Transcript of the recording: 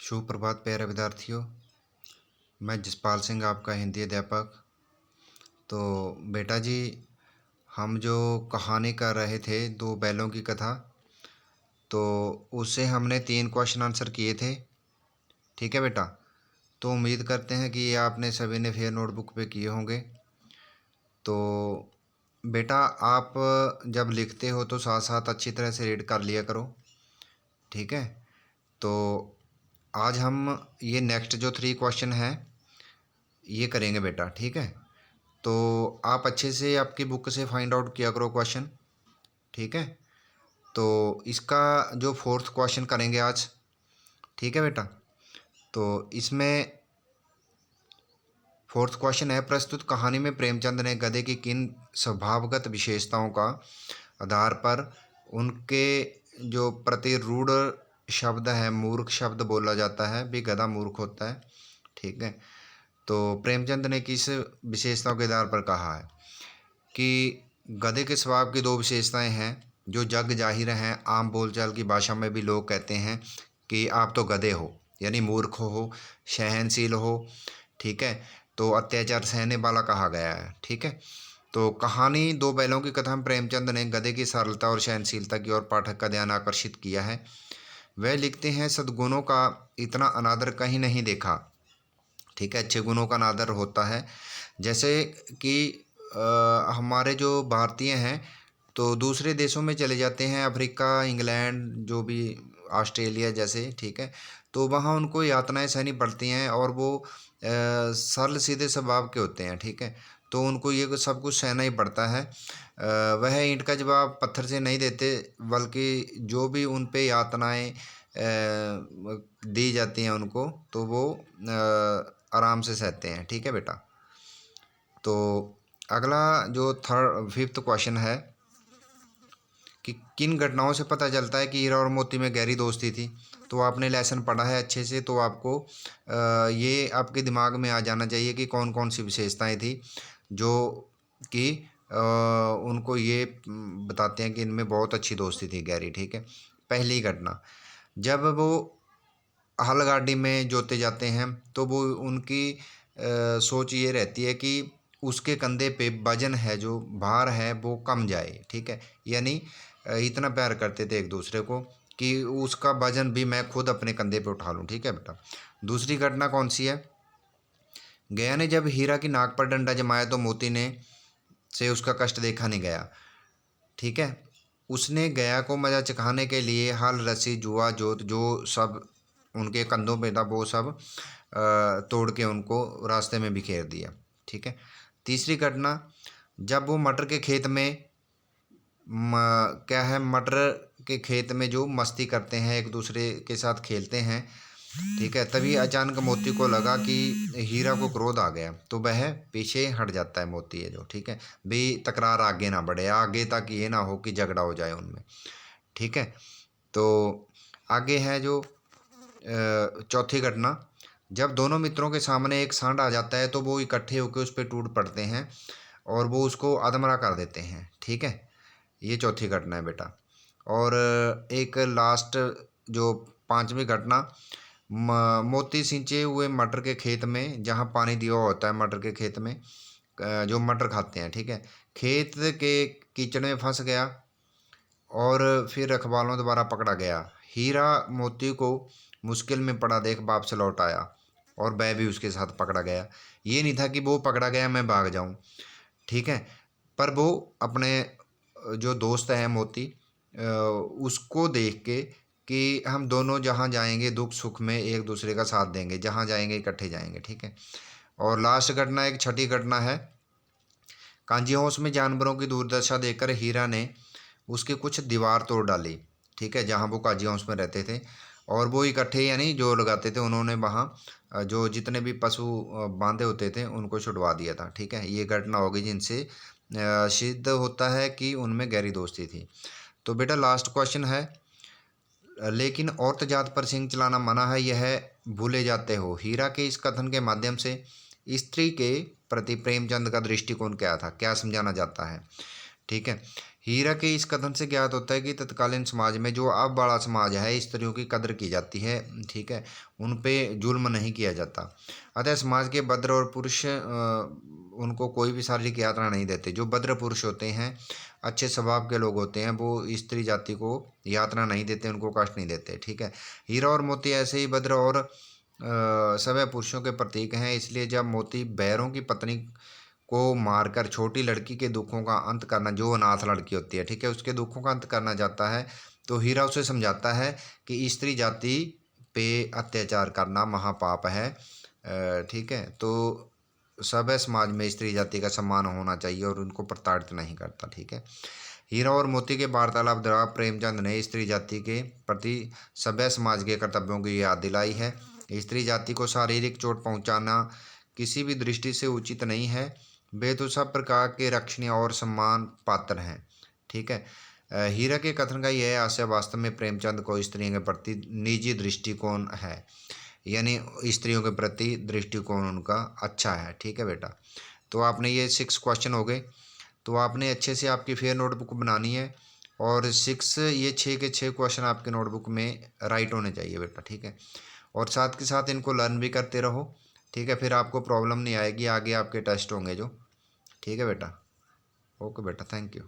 शुभ प्रभात प्यारे विद्यार्थियों। मैं जसपाल सिंह आपका हिंदी अध्यापक। तो बेटा जी, हम जो कहानी कर रहे थे दो बैलों की कथा, तो उससे हमने 3 क्वेश्चन आंसर किए थे। ठीक है बेटा। तो उम्मीद करते हैं कि ये आपने सभी ने फिर नोटबुक पे किए होंगे। तो बेटा, आप जब लिखते हो तो साथ साथ अच्छी तरह से रीड कर लिया करो। ठीक है। तो आज हम ये नेक्स्ट जो 3 क्वेश्चन हैं ये करेंगे बेटा। ठीक है। तो आप अच्छे से आपकी बुक से फाइंड आउट किया करो क्वेश्चन। ठीक है। तो इसका जो 4th क्वेश्चन करेंगे आज। ठीक है बेटा। तो इसमें 4th क्वेश्चन है, प्रस्तुत कहानी में प्रेमचंद ने गधे की किन स्वभावगत विशेषताओं का आधार पर उनके जो प्रतिरूढ़ शब्द है, मूर्ख शब्द बोला जाता है, भी गधा मूर्ख होता है। ठीक है। तो प्रेमचंद ने किस विशेषताओं के आधार पर कहा है कि गधे के स्वभाव की 2 विशेषताएं हैं जो जग जाहिर हैं। आम बोलचाल की भाषा में भी लोग कहते हैं कि आप तो गधे हो, यानी मूर्ख हो, सहनशील हो। ठीक है। तो अत्याचार सहने वाला कहा गया है। ठीक है। तो कहानी दो बैलों की कथा में प्रेमचंद ने गधे की सरलता और सहनशीलता की ओर पाठक का ध्यान आकर्षित किया है। वह लिखते हैं, सद्गुणों का इतना अनादर कहीं नहीं देखा। ठीक है। अच्छे गुणों का अनादर होता है। जैसे कि हमारे जो भारतीय हैं तो दूसरे देशों में चले जाते हैं, अफ्रीका, इंग्लैंड, जो भी ऑस्ट्रेलिया जैसे। ठीक है। तो वहाँ उनको यातनाएं सहनी पड़ती हैं और वो सरल सीधे स्वभाव के होते हैं। ठीक है। तो उनको ये सब कुछ सहना ही पड़ता है। वह ईंट का जवाब पत्थर से नहीं देते, बल्कि जो भी उन पे यातनाएं दी जाती हैं उनको, तो वो आराम से सहते हैं। ठीक है बेटा। तो अगला जो 5th क्वेश्चन है कि किन घटनाओं से पता चलता है कि हीरा और मोती में गहरी दोस्ती थी। तो आपने लेसन पढ़ा है अच्छे से, तो आपको ये आपके दिमाग में आ जाना चाहिए कि कौन कौन सी विशेषताएं थी जो कि उनको ये बताते हैं कि इनमें बहुत अच्छी दोस्ती थी, गहरी। ठीक है। पहली घटना, जब वो हल गाड़ी में जोते जाते हैं तो वो उनकी सोच ये रहती है कि उसके कंधे पे वजन है, जो भार है वो कम जाए। ठीक है। यानी इतना प्यार करते थे एक दूसरे को कि उसका वजन भी मैं खुद अपने कंधे पे उठा लूँ। ठीक है बेटा। दूसरी घटना कौन सी है, गया ने जब हीरा की नाक पर डंडा जमाया तो मोती ने से उसका कष्ट देखा नहीं गया। ठीक है। उसने गया को मजा चखाने के लिए हल, रस्सी, जुआ, जोत, जो सब उनके कंधों पे था वो सब तोड़ के उनको रास्ते में बिखेर दिया। ठीक है। तीसरी घटना, जब वो मटर के खेत में क्या है, मटर के खेत में जो मस्ती करते हैं, एक दूसरे के साथ खेलते हैं। ठीक है। तभी अचानक मोती को लगा कि हीरा को क्रोध आ गया, तो वह पीछे हट जाता है मोती है जो। ठीक है। भी तकरार आगे ना बढ़े, आगे तक ये ना हो कि झगड़ा हो जाए उनमें। ठीक है। तो आगे है जो चौथी घटना, जब दोनों मित्रों के सामने एक सांड आ जाता है तो वो इकट्ठे होकर उस पर टूट पड़ते हैं और वो उसको अधमरा कर देते हैं। ठीक है। ये चौथी घटना है बेटा। और एक लास्ट जो 5वीं घटना, मोती सिंचे हुए मटर के खेत में, जहाँ पानी दिया हुआ होता है मटर के खेत में, जो मटर खाते हैं। ठीक है। खेत के कीचड़ में फंस गया और फिर रखवालों द्वारा पकड़ा गया। हीरा मोती को मुश्किल में पड़ा देख बाप से लौट आया और वह भी उसके साथ पकड़ा गया। ये नहीं था कि वो पकड़ा गया मैं भाग जाऊं। ठीक है। पर वो अपने जो दोस्त है मोती, उसको देख के कि हम दोनों जहाँ जाएंगे दुख सुख में एक दूसरे का साथ देंगे, जहाँ जाएंगे इकट्ठे जाएंगे। ठीक है। और लास्ट घटना, एक छठी घटना है, कांजी हाउस में जानवरों की दुर्दशा देखकर हीरा ने उसकी कुछ दीवार तोड़ डाली। ठीक है। जहाँ वो काजी हाउस में रहते थे और वो इकट्ठे यानी जो लगाते थे, उन्होंने वहाँ जो जितने भी पशु बांधे होते थे उनको छुड़वा दिया था। ठीक है। ये घटना होगी जिनसे सिद्ध होता है कि उनमें गहरी दोस्ती थी। तो बेटा लास्ट क्वेश्चन है, लेकिन औरत जात पर सिंह चलाना मना है, यह भूले जाते हो। हीरा के इस कथन के माध्यम से स्त्री के प्रति प्रेमचंद का दृष्टिकोण क्या था, क्या समझाना चाहता है। ठीक है। हीरा के इस कथन से ज्ञात होता है कि तत्कालीन समाज में जो अब बड़ा समाज है, स्त्रियों की कदर की जाती है, ठीक है, उन पे जुल्म नहीं किया जाता। अतः समाज के भद्र और पुरुष उनको कोई भी शारीरिक यातना नहीं देते। जो भद्र पुरुष होते हैं, अच्छे स्वभाव के लोग होते हैं, वो स्त्री जाति को यातना नहीं देते, उनको कष्ट नहीं देते, ठीक है। हीरा और मोती ऐसे ही भद्र और सभ्य पुरुषों के प्रतीक हैं। इसलिए जब मोती बैरों की पत्नी को मारकर छोटी लड़की के दुखों का अंत करना, जो अनाथ लड़की होती है, ठीक है, उसके दुखों का अंत करना चाहता है, तो हीरा उसे समझाता है कि स्त्री जाति पे अत्याचार करना महापाप है। ठीक है, तो सभ्य समाज में स्त्री जाति का सम्मान होना चाहिए और उनको प्रताड़ित नहीं करता, ठीक है। हीरा और मोती के वार्तालाप द्वारा प्रेमचंद ने स्त्री जाति के प्रति सभ्य समाज के कर्तव्यों की याद दिलाई है। स्त्री जाति को शारीरिक चोट पहुंचाना किसी भी दृष्टि से उचित नहीं है। वे तो सब प्रकार के रक्षणीय और सम्मान पात्र हैं, ठीक है। हीरा के कथन का यह आशय वास्तव में प्रेमचंद को स्त्रियों के प्रति निजी दृष्टिकोण है, यानी स्त्रियों के प्रति दृष्टिकोण उनका अच्छा है, ठीक है बेटा। तो आपने ये 6 क्वेश्चन हो गए। तो आपने अच्छे से आपकी फेयर नोटबुक बनानी है और 6 ये 6 के 6 क्वेश्चन आपके नोटबुक में राइट होने चाहिए बेटा, ठीक है। और साथ के साथ इनको लर्न भी करते रहो, ठीक है, फिर आपको प्रॉब्लम नहीं आएगी, आगे आपके टेस्ट होंगे जो, ठीक है बेटा। ओके बेटा, थैंक यू।